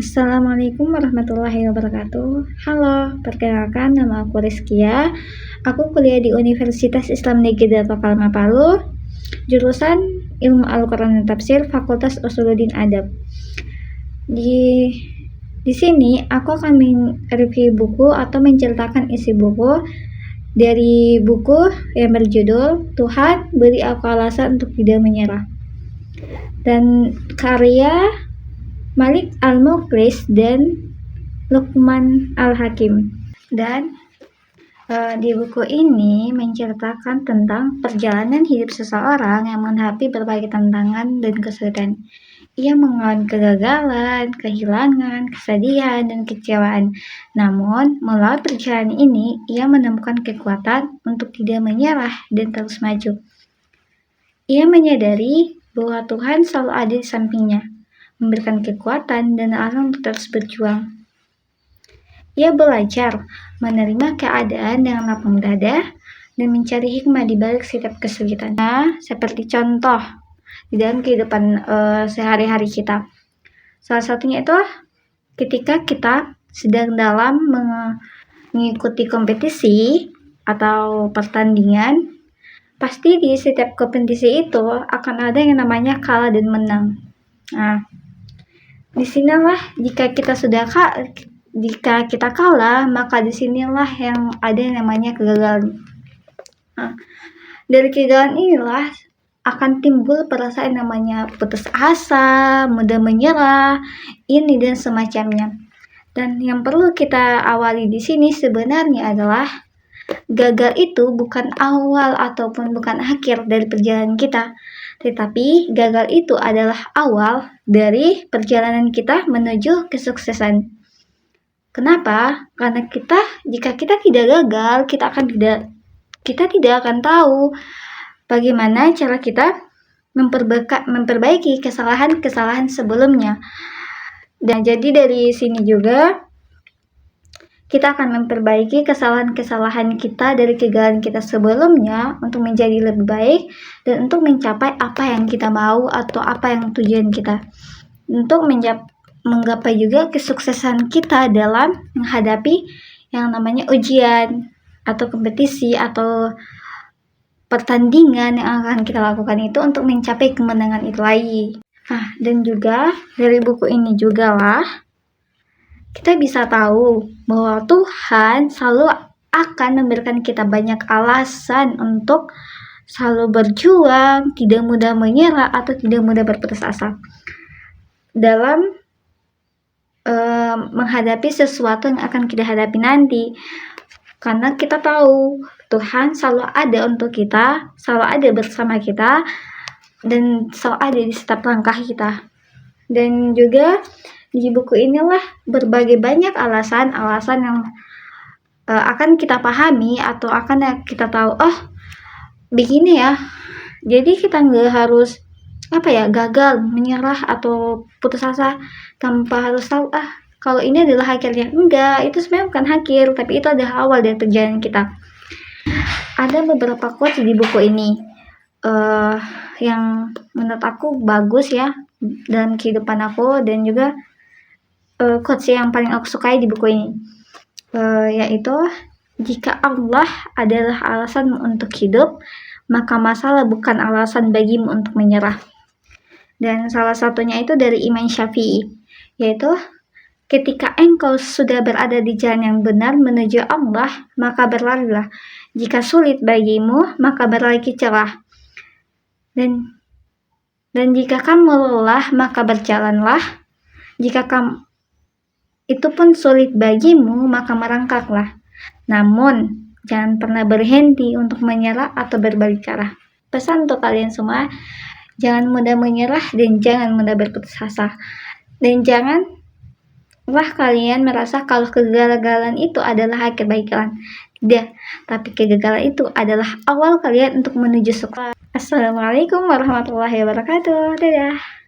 Assalamualaikum warahmatullahi wabarakatuh. Halo, perkenalkan nama aku Rizkia. Aku kuliah di Universitas Islam Negeri Dato Kalma Palu, jurusan Ilmu Al-Quran dan Tafsir, Fakultas Usuluddin Adab. Di sini aku akan mereview buku atau menceritakan isi buku dari buku yang berjudul Tuhan Beri Aku Alasan Untuk Tidak Menyerah, dan karya Malik Al-Mukhlis dan Luqman Al-Hakim. Dan di buku ini menceritakan tentang perjalanan hidup seseorang yang menghadapi berbagai tantangan dan kesulitan. Ia mengalami kegagalan, kehilangan, kesedihan, dan kecewaan. Namun, melalui perjalanan ini, ia menemukan kekuatan untuk tidak menyerah dan terus maju. Ia menyadari bahwa Tuhan selalu ada di sampingnya, memberikan kekuatan dan alasan untuk terus berjuang. Ia belajar menerima keadaan dengan lapang dada dan mencari hikmah di balik setiap kesulitan. Nah, seperti contoh di dalam kehidupan sehari-hari kita. Salah satunya itu ketika kita sedang dalam mengikuti kompetisi atau pertandingan, pasti di setiap kompetisi itu akan ada yang namanya kalah dan menang. Nah, disinilah jika kita kalah, maka disinilah yang ada yang namanya kegagalan. Nah, dari kegagalan inilah akan timbul perasaan namanya putus asa, mudah menyerah, ini dan semacamnya. Dan yang perlu kita awali di sini sebenarnya adalah gagal itu bukan awal ataupun bukan akhir dari perjalanan kita, tetapi gagal itu adalah awal dari perjalanan kita menuju kesuksesan. Kenapa? Karena jika kita tidak gagal, kita tidak akan tahu bagaimana cara kita memperbaiki kesalahan-kesalahan sebelumnya. Dan jadi dari sini juga kita akan memperbaiki kesalahan-kesalahan kita dari kegagalan kita sebelumnya untuk menjadi lebih baik dan untuk mencapai apa yang kita mau atau apa yang tujuan kita. Untuk menggapai juga kesuksesan kita dalam menghadapi yang namanya ujian atau kompetisi atau pertandingan yang akan kita lakukan itu untuk mencapai kemenangan itu lagi. Nah, dan juga dari buku ini juga lah kita bisa tahu bahwa Tuhan selalu akan memberikan kita banyak alasan untuk selalu berjuang, tidak mudah menyerah atau tidak mudah berputus asa dalam menghadapi sesuatu yang akan kita hadapi nanti. Karena kita tahu Tuhan selalu ada untuk kita, selalu ada bersama kita, dan selalu ada di setiap langkah kita. Dan juga di buku inilah berbagai banyak alasan yang akan kita pahami atau akan kita tahu, oh begini ya, jadi kita nggak harus gagal, menyerah atau putus asa tanpa harus tahu kalau ini adalah akhirnya. Enggak, itu sebenarnya bukan akhir, tapi itu adalah awal dari perjalanan kita. Ada beberapa quotes di buku ini yang menurut aku bagus ya dalam kehidupan aku, dan juga quotes yang paling aku sukai di buku ini yaitu, jika Allah adalah alasan untuk hidup, maka masalah bukan alasan bagimu untuk menyerah. Dan salah satunya itu dari Imam Syafi'i, yaitu, ketika engkau sudah berada di jalan yang benar menuju Allah, maka berlarilah. Jika sulit bagimu, maka berlari ke celah. Dan jika kamu lelah, maka berjalanlah. Jika itu pun sulit bagimu, maka merangkaklah. Namun, jangan pernah berhenti untuk menyerah atau berbalik arah. Pesan untuk kalian semua, jangan mudah menyerah dan jangan mudah berputus asa. Dan janganlah kalian merasa kalau kegagalan itu adalah akhir bagi kalian. Tidak, tapi kegagalan itu adalah awal kalian untuk menuju sukses. Assalamualaikum warahmatullahi wabarakatuh. Dadah.